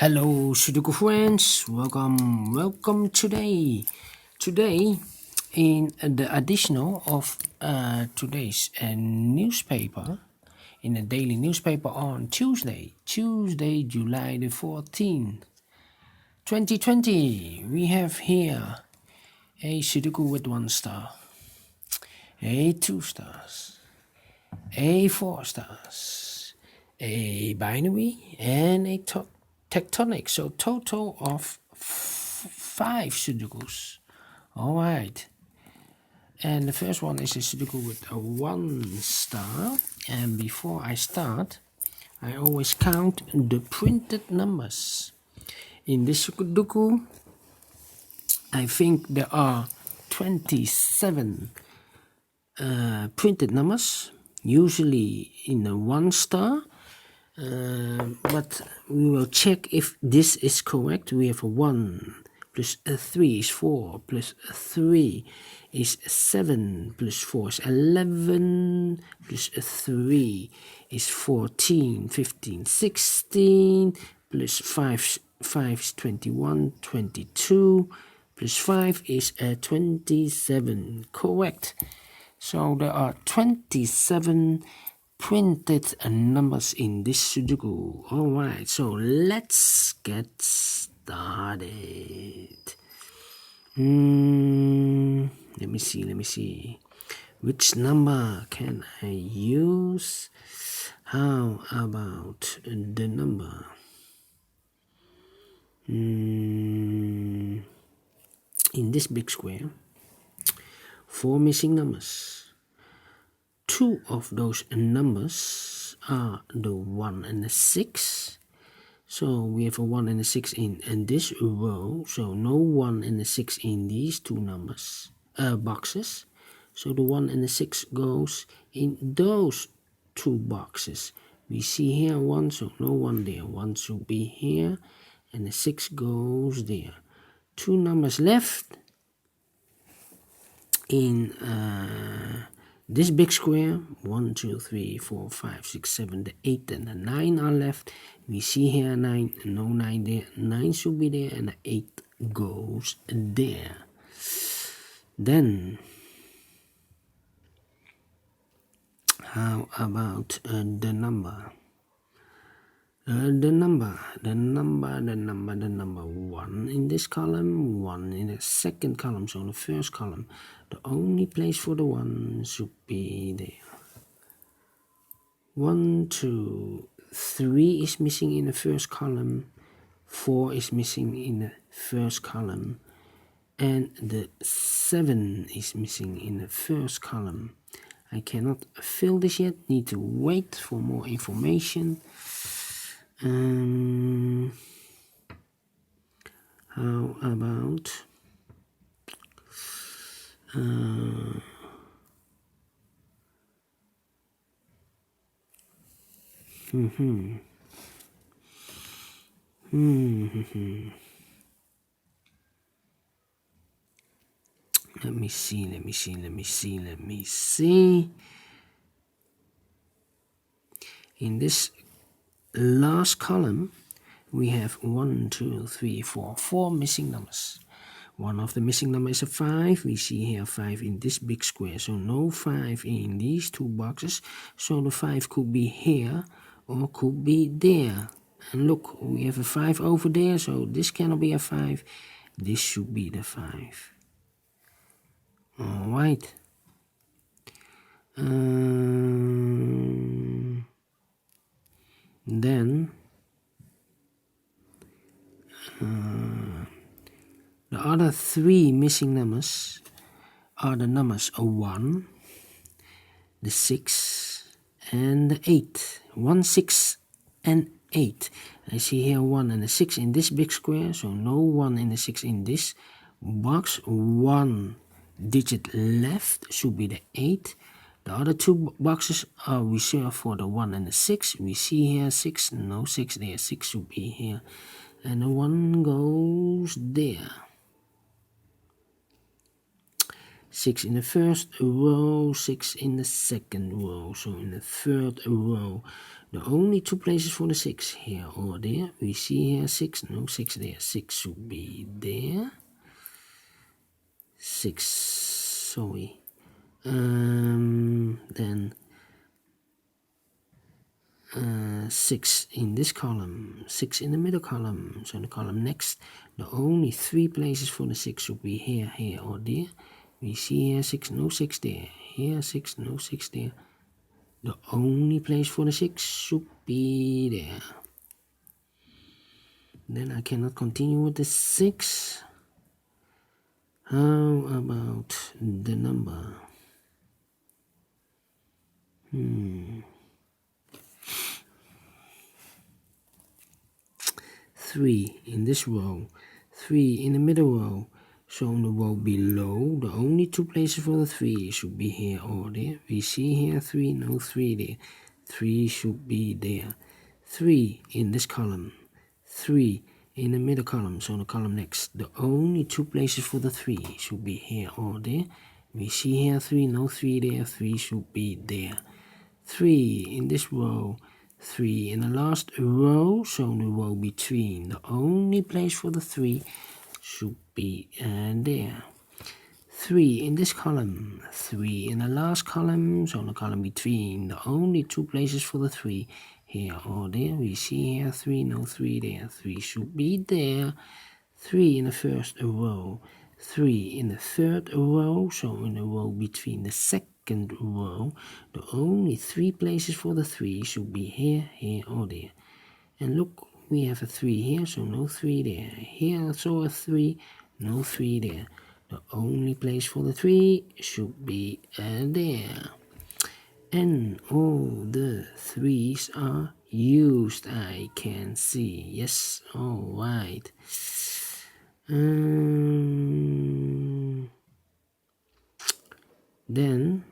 Hello, Sudoku friends. Welcome today. Today, in the additional of today's newspaper, in a daily newspaper on Tuesday, July the 14th, 2020, we have here a Sudoku with 1 star, a 2 stars, a 4 stars, a binary, and a tectonic. So total of 5 Sudokus. Alright. And the first one is a Sudoku with a 1 star. And before I start, I always count the printed numbers. In this Sudoku, I think there are 27 printed numbers, usually in a 1 star. But we will check if this is correct. We have a 1 plus a 3 is 4 plus a 3 is 7 plus 4 is 11 plus a 3 is 14, 15, 16 plus 5 is 21, 22 plus 5 is 27. Correct. So there are 27 printed numbers in this Sudoku. Alright, so let's get started. Let me see. Which number can I use? How about the number? In this big square, 4 missing numbers. 2 of those numbers are the 1 and the 6. So we have a 1 and a 6 in this row. So no 1 and a 6 in these two numbers boxes. So the 1 and the 6 goes in those 2 boxes. We see here 1, so no 1 there. 1 should be here, and the 6 goes there. 2 numbers left in this big square. 1, 2, 3, 4, 5, 6, 7, the 8 and the 9 are left. We see here 9, no 9 there. 9 should be there, and the 8 goes there. Then, how about the number? The number 1 in this column, 1 in the second column. So the first column, the only place for the 1 should be there. 1, 2, 3 is missing in the first column, 4 is missing in the first column, and the 7 is missing in the first column. I cannot fill this yet, need to wait for more information. How about Let me see. In this last column, we have 1, 2, 3, 4 missing numbers. One of the missing numbers is a 5. We see here 5 in this big square. So no 5 in these 2 boxes. So the 5 could be here or could be there. And look, we have a 5 over there. So this cannot be a 5. This should be the 5. Alright. Then the other 3 missing numbers are the numbers 1, the 6, and the 8. 1, 6, and 8. I see here 1 and a 6 in this big square, so no 1 and a 6 in this box. 1 digit left should be the 8. The other 2 boxes are reserved for the 1 and the 6. We see here 6, no 6 there. 6 should be here. And the 1 goes there. 6 in the first row, 6 in the second row. So in the third row, the only two places for the 6 here or there. We see here 6, no 6 there. 6 should be there. 6, sorry. Then 6 in this column, 6 in the middle column. So the column next, the only 3 places for the 6 should be here, here, or there. We see here 6, no 6 there. Here 6, no 6 there. The only place for the 6 should be there. Then I cannot continue with the 6. How about the number? 3 in this row, 3 in the middle row. So in the row below, the only two places for the 3 should be here or there. We see here 3, no 3 there. 3 should be there. 3 in this column, 3 in the middle column, so the column next. The only two places for the 3 should be here or there. We see here 3, no 3 there. 3 should be there. 3 in this row, 3 in the last row, so the row between. The only place for the 3 should be there. 3 in this column, 3 in the last column, so the column between. The only two places for the 3 here or there. We see here 3, no 3 there. 3 should be there. 3 in the first row, 3 in the third row, so in the row between the second row, the only 3 places for the 3 should be here, here, or there. And look, we have a 3 here, so no 3 there. Here also a 3, no 3 there. The only place for the 3 should be there. And all the 3s are used, I can see. Yes, alright. Then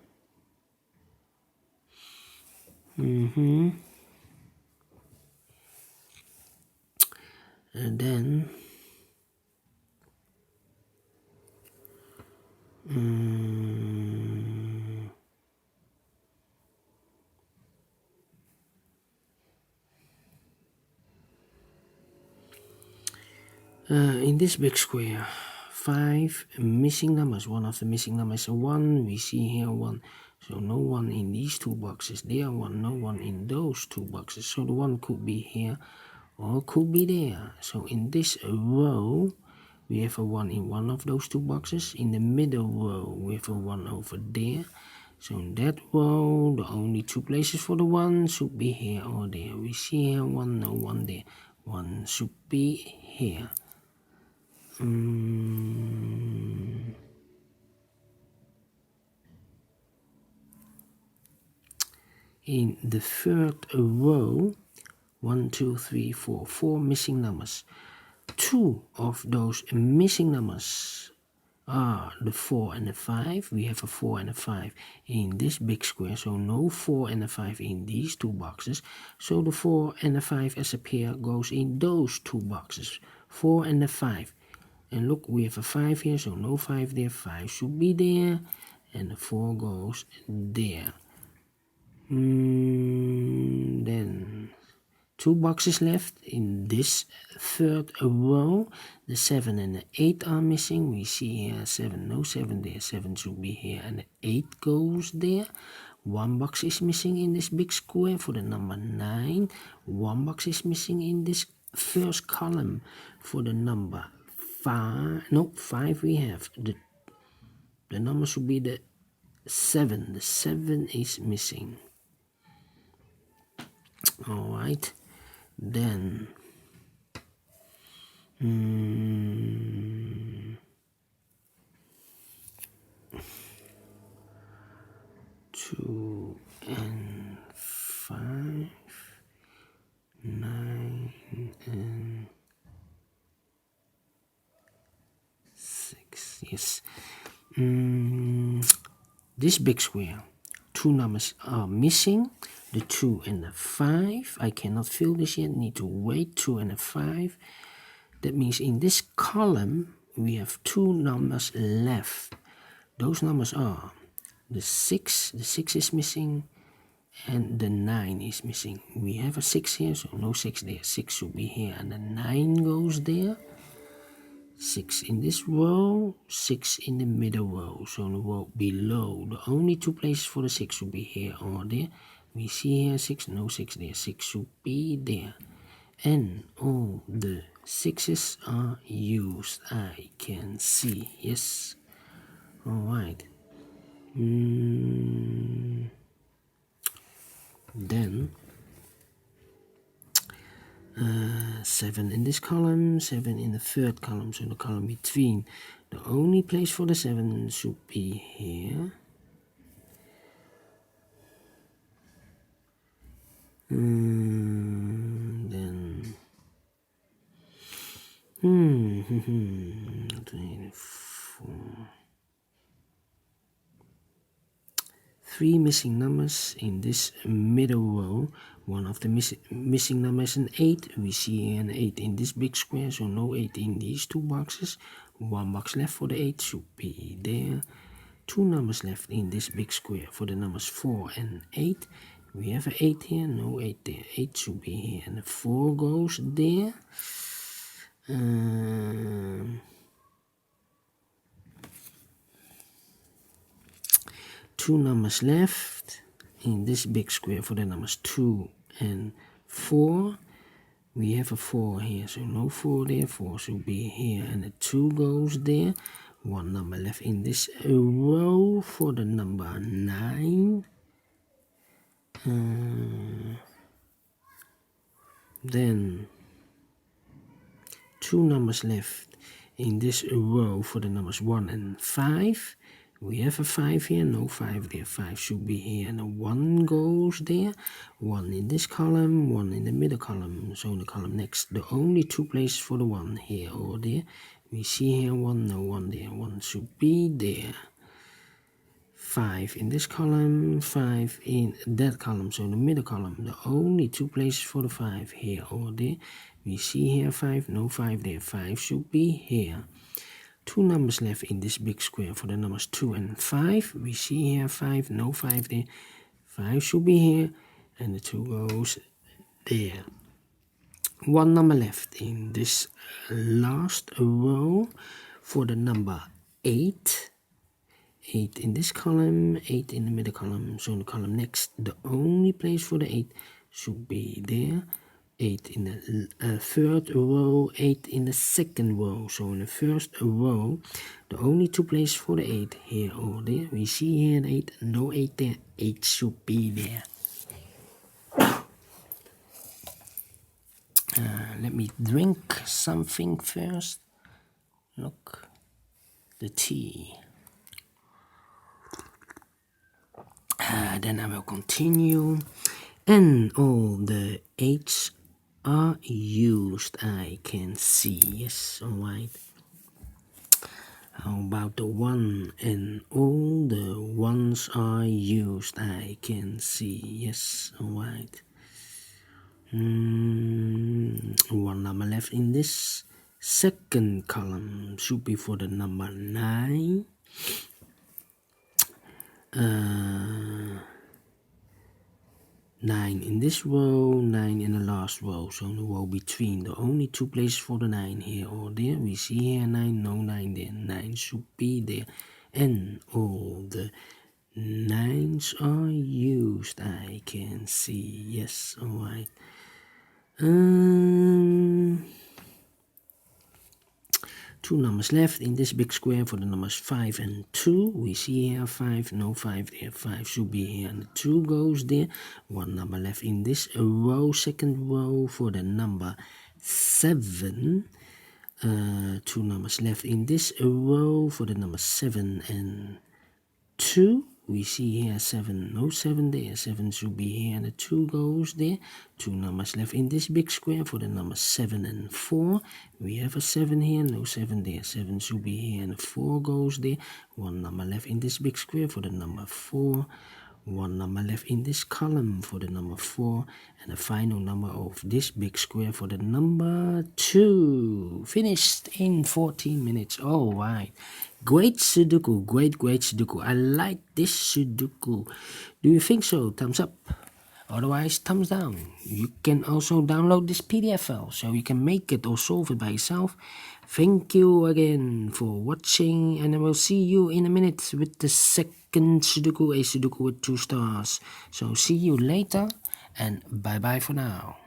and then in this big square, 5 missing numbers. One of the missing numbers is a 1. We see here 1. So no 1 in these 2 boxes. There 1, no 1 in those 2 boxes. So the 1 could be here or could be there. So in this row, we have a 1 in one of those 2 boxes. In the middle row, we have a 1 over there. So in that row, the only 2 places for the 1 should be here or there. We see here 1, no 1 there. 1 should be here. In the third row, 1, 2, 3, 4, 4 missing numbers. 2 of those missing numbers are the 4 and the 5. We have a 4 and a 5 in this big square, so no 4 and a 5 in these 2 boxes. So the 4 and the 5 as a pair goes in those 2 boxes. 4 and the 5. And look, we have a 5 here, so no 5 there. 5 should be there, and the 4 goes there. Then 2 boxes left in this third row. The 7 and the 8 are missing. We see here 7, no 7 there. 7 should be here, and the 8 goes there. 1 box is missing in this big square for the number 9. 1 box is missing in this first column for the number 5. No, 5 we have. The number should be the 7. The 7 is missing. Alright. Then 2 and 5, 9 and 6. Yes. This big square, 2 numbers are missing. The 2 and the 5. I cannot fill this yet. Need to wait. 2 and a 5. That means in this column we have 2 numbers left. Those numbers are the 6 is missing, and the 9 is missing. We have a 6 here, so no 6 there. 6 should be here, and the 9 goes there. 6 in this row, 6 in the middle row, so in the row below. The only two places for the 6 should be here or there. We see here 6, no 6 there. 6 should be there. And all the 6's are used, I can see. Yes. Alright. Then 7 in this column, 7 in the third column, so the column between. The only place for the 7 should be here. Then 3 missing numbers in this middle row. One of the missing numbers is an 8. We see an 8 in this big square, so no 8 in these two boxes. 1 box left for the 8 should be there. 2 numbers left in this big square for the numbers 4 and 8. We have an 8 here, no 8 there. 8 should be here, and the 4 goes there. 2 numbers left in this big square for the numbers 2 and 4. We have a 4 here, so no 4 there. 4 should be here, and the 2 goes there. 1 number left in this row for the number 9. Then 2 numbers left in this row for the numbers 1 and 5. We have a 5 here, no 5 there. 5 should be here, and a 1 goes there. 1 in this column, 1 in the middle column, so in the column next. The only 2 places for the 1 here or there. We see here 1, no 1 there. 1 should be there. 5 in this column, 5 in that column, so in the middle column. The only 2 places for the 5 here or there. We see here 5, no 5 there. 5 should be here. 2 numbers left in this big square for the numbers 2 and 5. We see here 5, no 5 there. 5 should be here, and the 2 goes there. 1 number left in this last row for the number 8. 8 in this column, 8 in the middle column, so in the column next. The only place for the 8 should be there. 8 in the third row, 8 in the second row. So in the first row, the only 2 places for the 8 here or there. We see here an 8, no 8 there. 8 should be there. Let me drink something first. Look, the tea. Then I will continue. And all the 8's are used, I can see. Yes, alright. How about the 1? And all the 1's are used, I can see. Yes, alright. 1 number left in this second column should be for the number 9. 9 in this row, 9 in the last row, so in the row between. The only 2 places for the 9 here or there. We see here 9, no 9 there. 9 should be there. And all the 9's are used, I can see. Yes, alright. 2 numbers left in this big square for the numbers 5 and 2. We see here 5, no 5 there. 5 should be here, and the 2 goes there. 1 number left in this row, second row for the number 7. 2 numbers left in this row for the number 7 and 2. We see here 7, no 7 there. 7 should be here, and the 2 goes there. 2 numbers left in this big square for the numbers 7 and 4. We have a 7 here, no 7 there. 7 should be here, and the 4 goes there. 1 number left in this big square for the number 4. 1 number left in this column for the number 4. And the final number of this big square for the number 2. Finished in 14 minutes. Alright. Great Sudoku, great Sudoku. I like this Sudoku. Do you think so? Thumbs up. Otherwise, thumbs down. You can also download this PDF file so you can make it or solve it by yourself. Thank you again for watching, and I will see you in a minute with the second Sudoku, a Sudoku with 2 stars. So see you later, and bye bye for now.